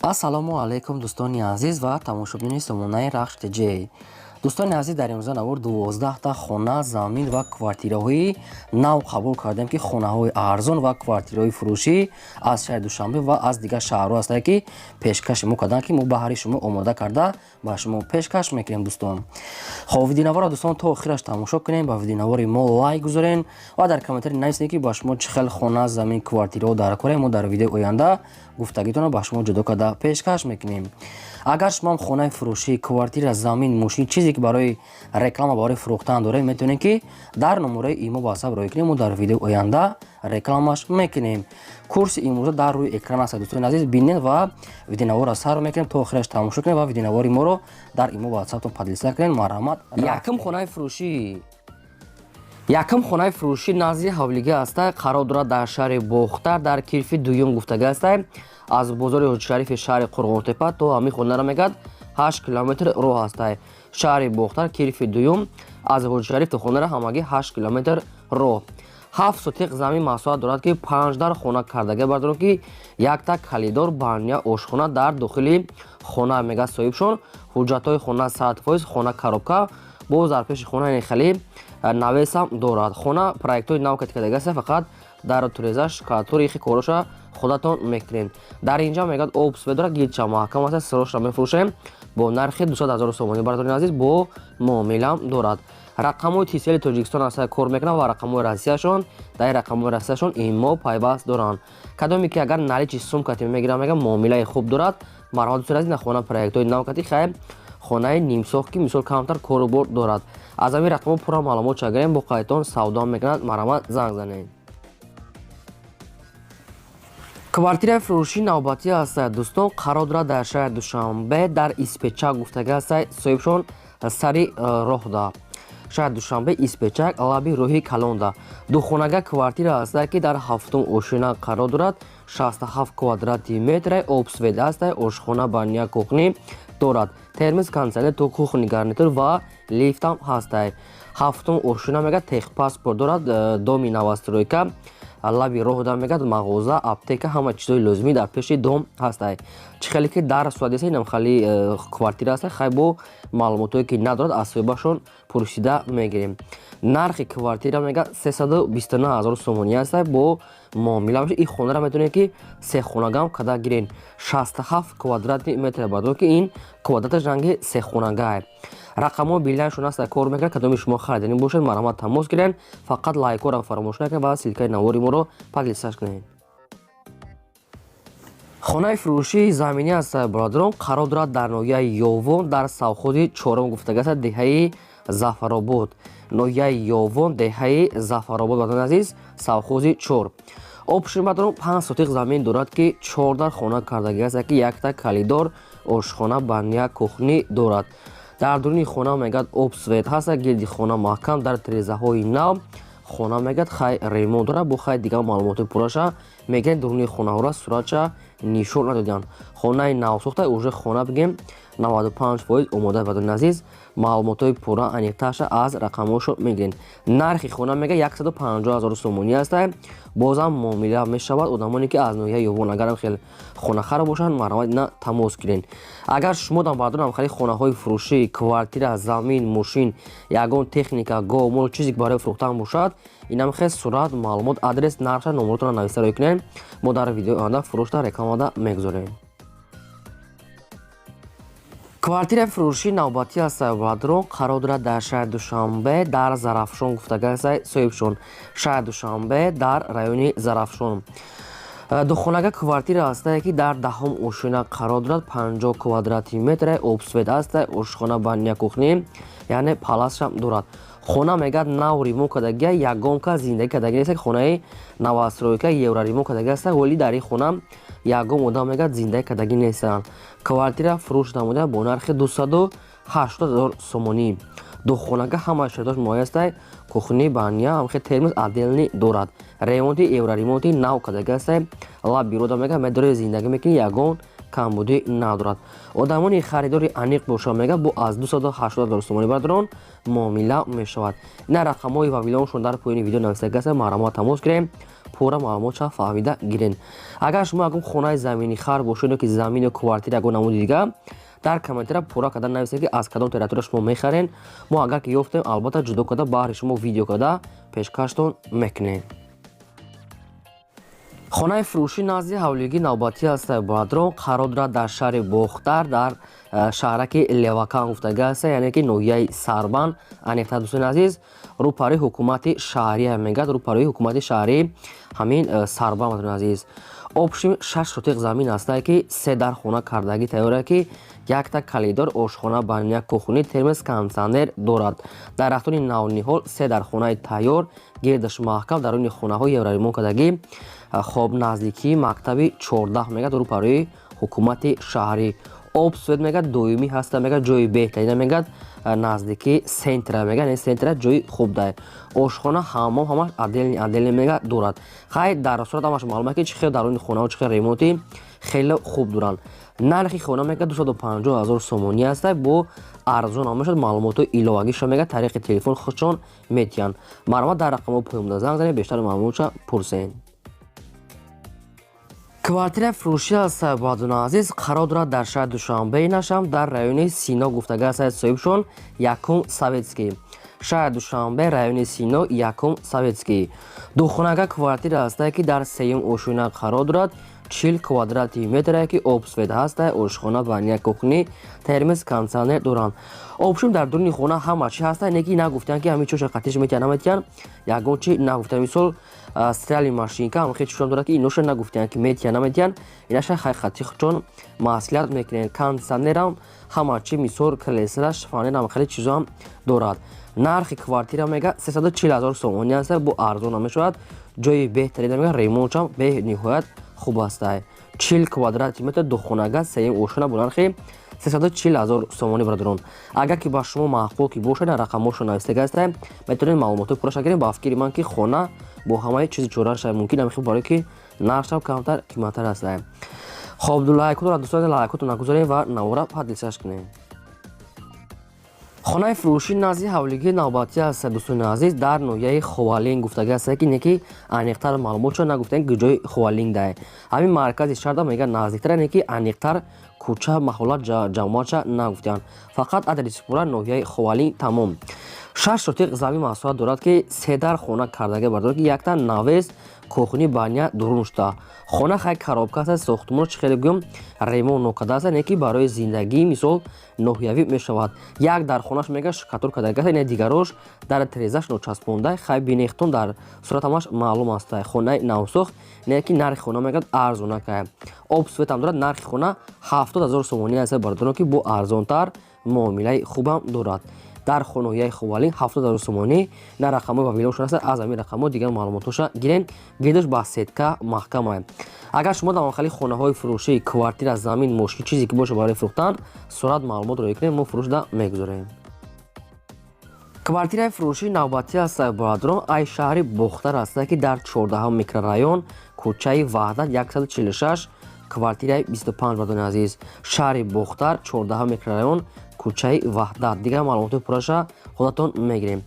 ассалому алайкум дӯстони азиз ва тамошобини сомонаи рахш тj. дӯстони азиз, дар имрӯза навор 12 хона, замин ва квартираҳои нав қабул кардем ки хонаҳои арзон ва квартираҳои фурӯшӣ аз шаҳри Душанбе ва аз дигар шаҳрҳо ҳастанд ки пешкаши мо карданд ки мо баҳри шумо омода карда ба шумо пешкаш мекунем. Дӯстон, хоб видеонавора дӯстон то охираш тамошо кунем, ба видеонавори мо лайк гузорен ва дар комментари нависем ки ба шумо чӣ хел хона, замин, квартираҳо дар кор. Мо дар видеои оянда гуфтагитонро ба шумо ҷудо карда пешкаш мекунем. Агар шумо хонаи фурӯшӣ, квартира, замин, мошин, чизе ки барои реклама, барои фурӯхтан дорем, метавонем ки дар номераи имо ватсап рой кунем. мо дар видеои оянда рекламаш мекунем. курси имрӯза дар рӯи экран аст. дӯстони азиз, бинед ва видеонавора сар мекунем, то охираш тамошо кунем ва видеонавори моро дар имо ватсаптон подлиса кунем. Марҳамат. Якум хонаи фурӯшӣ. якум хонаи фурӯшӣ назди ҳавлига аста. қарор дорад дар шаҳри Бохтар дар кирфи дуюм гуфтага аста. аз бозори ҳоҷишарифи шаҳри Қурғонтепа то ҳамин хонаро мегӯяд 8 километр роҳ аста. шаҳри Бохтар кирфи дуюм аз ҳоҷишариф то хонаро ҳамагӣ 8 километр роҳ. 7 сотиқ замин маҳсулат дорад ки 5 дар хона кардага бардорад ки якта калидор баня ошхона дар дохили хона мега соҳибшон. ҳуҷҷатҳои хона 100%, хона коробка боз дар пеши хона хеле навесам дорад. хона проектҳои нав кардага аст, фақат дар турезаш катори ихи короша худатон мекунем. дар инҷа мегӯяд об суве дорад, гирча маҳкам аст, сирошро мефурӯшем бо нархи 200 000 сомонӣ. бардорини азиз, бо муомилам дорад. рақамҳои тисели Тоҷикистон аста кор мекунанд ва рақамҳои Россияшон, дар рақамҳои Россияшон имо пайваст доранд. кадоме ки агар наличи сумкати мегирам, мега муомилаи хуб дорад. марҳамат дӯстони азиз, на хона проектҳои нав кати хай хонаи нимсох ки мисол камтар корубор дорад. аз ҳамин рақамҳо пурра маълумот чагирем, бо қайтон савдо мекунад. марҳамат, занг занед. квартираи фурӯшии навбатӣ аст. дӯстон, қарор дорад дар шаҳри Душанбе дар Испечак гуфтага аст. соҳибшон сари роҳда. шаҳри Душанбе, Испечак, лаби роҳи Калонда. духонага квартира аст ки дар 7-ум ошина қарор дорад. 67 квадрати метр, обсведа аст, ошхона, баня, кухни дорад. термос, кондитсионер, то кухни, гарнитур ва лифтам ҳаст. 7-ум ошина мега техпаспорт дорад, доми новостройка, лаби роҳда мегӯяд мағоза, аптека, ҳама чизои лозимӣ дар пеши дом ҳаст. чӣ хеле ки дар суадиса инам хали квартира аст, хай бо маълумотое ки надорад аз соҳибашон пурсида мегирем. нархи квартира мега 329 000 сомонӣ аст. бо муомила ин хонаро метавонем ки сехонагам када гирем. 67 квадрати метр бардор ки ин квадраташ ранги сехонага. рақамҳои билайншон аст, кор мекунад. кадоми шумо харидани бошед, марҳамат тамос гирен. фақат лайкҳоро фаромӯш накунед ва силкаи навори моро подлисаш кунед. хонаи фурӯшии заминӣ аст. бародарон, қарор дорад дар ноҳияи Ёвон дар совхози 4 гуфтага аст, деҳаи Зафаробод. ноҳияи Ёвон, деҳаи Зафаробод, бародарон азиз, совхози 4. обшин бародарон 5 сотиқ замин дорад ки 4 дар хона кардагӣ аст ки якта калидор, ошхона, баня, кухни дорад. дар дурuni хона мегӯяд обсвет ҳаст, гирди хона маҳкам, дар тирезаҳои нав. хона мегӯяд хай ремонт дорад, бо хай дигар маълумоти пурраша мегӯяд дуруни хонаҳоро суратша нишон надоданд. хонаи навсохта уже хона бигем 95% омода. бародарони азиз, маълумотои пурра аниқташа аз рақамҳошо мегирем. нархи хона мега 150 000 сомонӣ аст. бозам муомила мешавад. одамоне ки аз ноҳияи Ёвон агарам хел хонахар бошанд, марҳамат ина тамос гирен. агар шумо дам бародарам хали хонаҳои фурӯшӣ, квартира, замин, мошин, ягон техника, гомол, чизе ки барои фурӯхтан бошад, инам хел сурат, маълумот, адрес, нарша, номеротонро нависта рой кунед. мо дар видеои оянда фурӯшта рекламада мегузорем. квартираи фурӯшии навбатӣ аст. бародарон, қарор дорад дар шаҳри Душанбе дар Зарафшон гуфтага аст. соҳибшон шаҳри Душанбе дар райони Зарафшон. духонага квартира аст ки дар 10-ум ошина қарор дорад. 50 квадрати метр, обсвет аст, ошхона, баня, кухни, яъне паласшам дорад. хона мегӯяд нав ремонт кардагӣ, ягонка зиндагӣ кардагӣ нест. хонаи новостройка евро ремонт кардагӣ аст, вале дар ин хона ягон одам мегӯяд зиндагӣ кардагӣ нестанд. квартира фурӯш намуда бо нархи 280 000 сомонӣ. духонага ҳама шартош муайян аст. кухни, баня, ҳамхел термос отделни дорад. ремонти евро ремонти нав кардагӣ аст. лаби роҳда мега медори зиндагӣ мекунӣ, ягон камбудӣ надорад. одамони харидори аниқ бошад мега бо аз 280 000 сомонӣ бародарон муомила мешавад. ина рақамҳои вавилоншон дар поёни видео нависта аст. марҳамат тамос гирем. пурра маълумотша фаҳмида гирен. Агар шумо ягон хонаи замини хар бошед ки замин ё квартира ягон намуди дига дар комментария пурра карда нависед ки аз кадом территория шумо мехарен. Мо агар ки ёфтем албатта ҷудо карда баҳри шумо видео карда пешкаштон мекунем. хонаи фурӯшӣ назди ҳавлигии навбатӣ ҳастаи Бодрон қарор дорад дар шаҳри Бохтар дар шаҳраки Левакан гуфтага аст, яъне ки ноҳияи Сарбан аниқтар. дӯстони азиз, рӯпарӯи ҳукумати шаҳрия мегӯяд, рӯпарӯи ҳукумати шаҳрӣ ҳамин Сарбан. дӯстони азиз, обшим 6 сотиқ замин ҳастае ки 3 дар хона кардагӣ тайёрае ки якта калидор, ошхона, баня, кухонӣ, термос, кондитсионер дорад. дар рахтони навниҳол 3 дар хонаи тайёр гирдаш маҳкам даруни хонаҳои евраримон кардагӣ хоб наздикии мактаби 14 мегӯяд рӯпарӯи ҳукумати шаҳрӣ. об свет мегӯяд доимӣ ҳаста, мегӯяд ҷойи беҳтарина, мегӯяд наздикии сентра, мегӯяд сентра ҷойи хуб дай. ошхона, ҳаммом ҳамаш отдельно мегӯяд дорад. хай дар сурат ҳамаш маълум ки чӣ хел даруни хонаҳо чӣ хел ремонти хеле хуб доранд. нархи хона мегӯяд 250 000 сомонӣ ҳаста. бо арзон ҳам мешавад. маълумоту иловагиша мегӯяд тариқи телефон худшон метиҳанд. маълумот дар рақамҳои поёмда занг занед, бештари маълумотша пурсен. квартираи фурӯшӣ ҳастаи Бодрон азиз қарор дорад дар шаҳри Душанбеи Нашам дар райони Сино гуфтага ҳастаи соҳибшон Якум Советский. шаҳри Душанбе, райони Сино, Якум Советский. духонага квартира ҳастае ки дар сеюм ошӯна қарор дорад. 40 квадрати метрае ки обсвет ҳастае, ошхона, баня, кухонӣ, термос, кондитсионер доранд. обшум дар дуруни хона ҳама чӣ ҳастае, не ки нагуфтанд ки ҳамин чоша қатиш метиҳанд, наметиҳанд. ягон чи нагуфтанд. мисол стирали машинка ҳам хел чишон дорад ки иноша нагуфтанд ки метиҳанд, наметиҳанд. инаша хай хати чон маслиҳат мекунанд. кондитсионерам ҳама чи мисол клесра, шифонер ҳам хеле чизоам дорад. нархи квартира мега 340 000 сомонӣ ҳаста. бо арзон ҳам мешавад. ҷойи беҳтарина мега ремонтшам бениҳоят хуб ҳастае. 40 квадрати метр духонага сеюм ошхона бо нархи 340 000 сомонӣ брадорон. агар ки ба шумо маъқул ки бошад рақамошо навистага ҳастае, метавонед маълумоти пурраша гирем. ба фикри ман ки хона бо ҳамаи чизи чора шавад мумкин амихи барои ки нархшам камтар қиматтар ҳастае. хоб лайкотро дӯстони лайкотро нагузорем ва навора падилсаш кунем. хонаи фурӯшӣ назди ҳавлигии навбатӣ ҳаст. дӯстони азиз, дар ноҳияи Ховалинг гуфтага ҳастае ки неки аниқтар маълумотшо нагуфтанд ки ҷои Ховалинг дае. ҳамин маркази шаҳрда мега наздиктар, неки аниқтар кӯча маҳолат ҷамоатша нагуфтанд. фақат адади сипора ноҳияи Ховалинг тамом. 6 сотиқ замин маҳсулот дорад ки 3 дар хона кардага бардорад ки якта навес, кухонӣ, баня дурун шуда. хона хай коробка аст. сохтмон чӣ хеле гӯям ремонт нокарда аст, не ки барои зиндагӣ мисол ноҳиявӣ мешавад. як дар хонаш мега шикатор кардага аст, не дигарош дар трезаш ночаспонда. хай бинехтон дар сурат ҳамаш маълум аст. хонаи навсохт, не ки нархи хона мегӯяд арзонакае. об светам дорад. нархи хона 70 000 сомонӣ аст бардорон ки бо арзонтар муомилаи хубам дорад. дар хонаҳои Ховалинг 70 000 сомонӣ. на рақамҳои ва вилошон аст. аз ҳамин рақамҳо дигар маълумотоша гирен. гирдаш ба сетка маҳкамае. агар шумо дар махалли хонаҳои фурӯшӣ квартира, замин, мошин чизе ки боша барои фурӯхтан, сурат маълумотро мекунем, мо фурӯшда мегузорем. квартираи фурӯшии навбатӣ ҳастаи Бодрон ай шаҳри Бохтар ҳастае ки дар 14 микрорайон, кӯчаи Ваҳдат 146, квартираи 25 бардони азиз. шаҳри Бохтар, 14 микрорайон, кӯчаи Ваҳдат. дигар маълумоти пурраша худатон мегирем.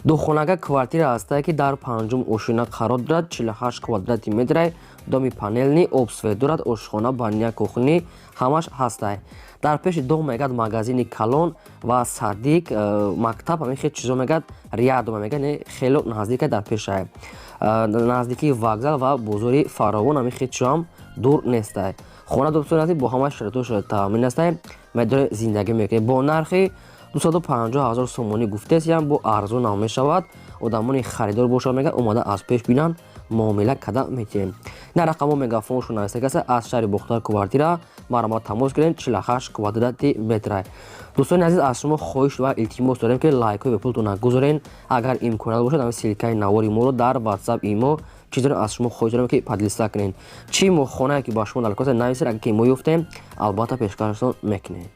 духонага квартира ҳастае ки дар 5-ум ошина қарор дорад. 48 квадрати метрае, доми панелни, обсвет дорад, ошхона, баня, кухонӣ ҳамаш ҳастае. дар пеши дом мегӯяд магазини калон ва садик, мактаб, ҳамин хел чизо мегӯяд рядома мегӯяд хело наздика дар пешае. наздикии вокзал ва бозори фаровон, ҳамин хел чизоам дур нестае. хона дӯстони бо ҳамаи шароитошо таъмин астае. медори зиндагӣ мекунед. бо нархи 250 000 сомонӣ гуфтесиям бо арзон ҳам мешавад. одамони харидор бошад мегӯяд омада аз пеш бинанд, муомила карда метиҳем. на рақамҳо мегафоншо навистага аст. аз шаҳри Бохтар квартира маъмула тамос гирем. 48 квадрати метрае. дӯстони азиз, аз шумо хоҳиш ва илтимос дорем ки лайкҳои бепултон нагузорен. агар имконият бошад ҳамин силкаи навори моро дар WhatsApp, имо чизро аз шумо хоҳиш дорем ки падлиста кунед. чӣ мо хонае ки ба шумо далкоса нависед, агар ки мо ёфтем албатта пешкаштон мекунем.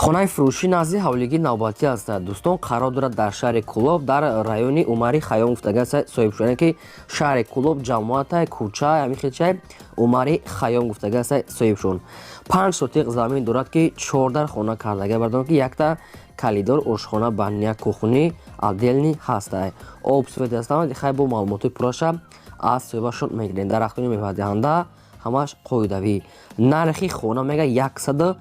хонаи фурӯшӣ назди ҳавлигии навбатӣ ҳастад. дӯстон қарор дорад дар шаҳри Кӯлоб, дар райони Умари Хаём гуфтага аст соҳибшон, ки шаҳри Кӯлоб ҷамоатае, кӯча ҳамин хелчае Умари Хаём гуфтага аст соҳибшон. 5 сотиқ замин дорад ки 4 дар хона кардага бардорад ки якта калидор ошхона баня кухни отдельный ҳастад. Обсвет ҳастанд хай бо маълумоти пурраша аз соҳибашон мегирем. Дарахтони мевадиҳанда ҳамаш қоидавӣ. Нархи хона мега 170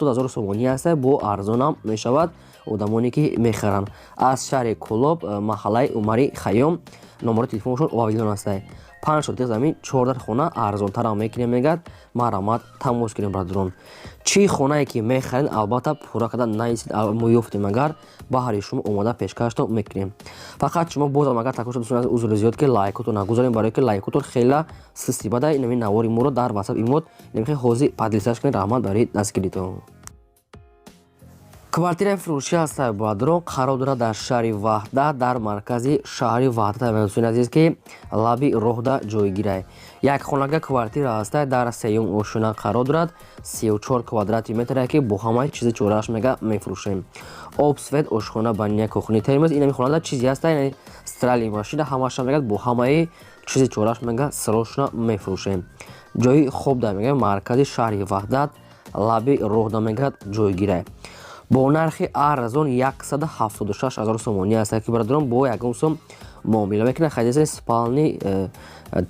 000 сомонӣ аст. бо арзонам мешавад. одамоне ки мехаранд аз шаҳри Кӯлоб маҳаллаи Умари Хайём номери телефонашон оваридон аст. 5 сотик замин 14 хона арзонтарам мекунем мегӯяд. Марҳамат тамос гирем брадорон. Чӣ хонае ки мехаред албатта пурра карда наистед мо ёфтем агар баҳри шумо омода пешкаштон мекунем. Фақат шумо бозам агар такоша дӯстон аз узри зиёд ки лайкотон нагузорем барое ки лайкотон хела систи бадай инами навори моро дар WhatsApp имод намехе ҳозир падлисаш кунед. раҳмат барои дастгиритон. Квартираи фурӯшӣ аст брадорон қарор дорад дар шаҳри Ваҳда дар маркази шаҳри Ваҳда меҳсони азиз ки лаби роҳда ҷойгирай. Як хонага квартира аст дар сеюм ошуна қарор дорад. 34 квадрати метре ки бо ҳамаи чизи чораш мега мефурӯшем. Об свет ошхона баня кухни термос инами хонада чизи аст страли машина ҳамаша мегад бо ҳамаи чизи чораш мега срочно мефурӯшем. ҷои хоб да мега маркази шаҳри Ваҳдат лаби роҳда мегад ҷойгирай. бо нархи арзон 176 000 сомонӣ аст ки брадорон бо ягон сум муомила мекунад. хадисе спални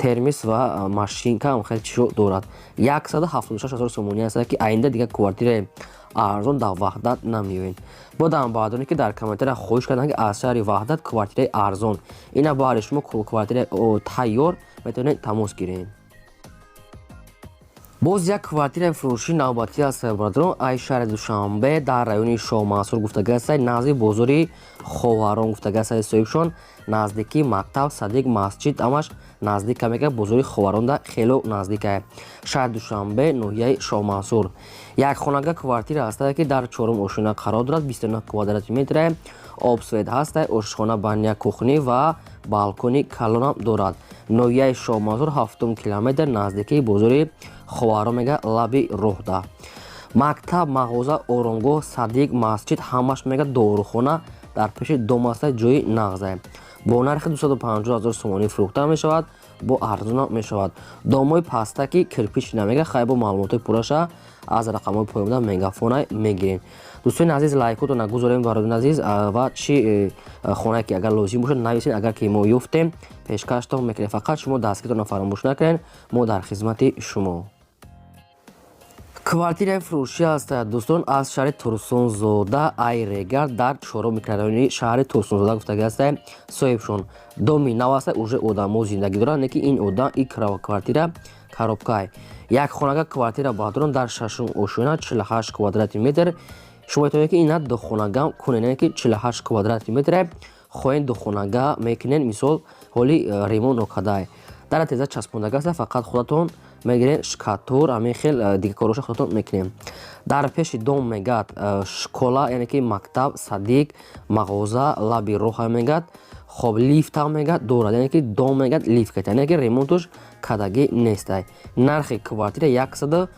термис ва машинка хел чишо дорад. 176 000 сомонӣ аст ки аинда дигар квартираи арзон дар Ваҳдат намеёед. бодам баъдоне ки дар комментария хоҳиш кардам ки аз шаҳри Ваҳдат квартираи арзон ина баҳри шумо квартираи тайёр метавонед тамос гиред. боз як квартираи фурӯшӣ навбатӣ аст брадорон. ай шаҳри Душанбе дар райони Шоҳмансур гуфтага аст. назди бозори Ховарон гуфтага аст. соҳибшон наздики мактаб садиқ масҷид амаш наздик мега бозори Ховаронда хело наздик ай. шаҳри Душанбе ноҳияи Шоҳмансур. як хонага квартира аст ки дар 4 ошуна қарор дорад. 29 квадрати метр. обсвет ҳаст. ошхона баня кухни ва балкони калонам дорад. ноҳияи Шоҳмансур 7 километр наздикии бозори Ховарон мега лаби роҳда. мактаб мағоза оромгоҳ садиқ масҷид ҳамаш мега дорухона дар пеши дом аст. ҷои нағзай бо нархи 250 000 сомонӣ фурӯхта мешавад. бо арзона мешавад. домои паста ки кирпич намега хай бо маълумоти пурраша аз рақамҳои поёмда мегафона мегирем. дӯстони азиз лайкотон нагузорем барои азиз ва чӣ хонае ки агар лозим бошад нависед агар ки мо ёфтем пешкаштон мекунем. фақат шумо дастгиритонро фаромӯш накунед. мо дар хизмати шумо. квартираи фурӯшӣ аст дӯстон аз шаҳри Турсунзода айрегар дар 4 микрорайони шаҳри Турсунзода гуфтага аст. соҳибшон доми нав аст. уже одамо зиндагӣ доранд неки ин одам ин квартира коробкай. як хонага квартира баҳдорон дар 6 ошуна 48 квадрати метр. шумо метавонед ки ина духонага кунед ки 48 квадрати метр хоҳед духонага мекунед мисол ҳоли ремонт нокардай дар теза часпондага аст. фақат худатон мегиред шкатур ҳамин хел дигар короша худатон мекунем. дар пеши дом мегад школа яъне ки мактаб садиқ мағоза лаби роҳа мегад. хоб лифтам мегад дорад яъне ки дом мегад лифт кат яъне ки ремонтуш кадагӣ нестай. нархи квартира 138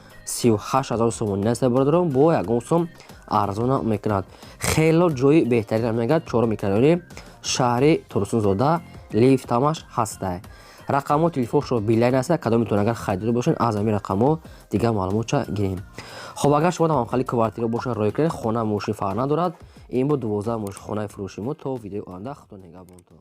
000 сомонӣ аст брадорон. бо ягон сум арзона мекунад. хело ҷои беҳтарина мегад. 4 микрорайони шаҳри Турсунзода лифтамаш ҳастай. рақамҳо телефоншо билайн аст. кадом метавонед агар харидор бошед аз ҳамин рақамҳо дигар маълумотша гирем. хоб агар шумо дар манқали квартира бошед рой кунед хона мошин фарқ надорад. ин бо 12 хонаи фурӯши мо то видеои оянда худо нигҳбонтон.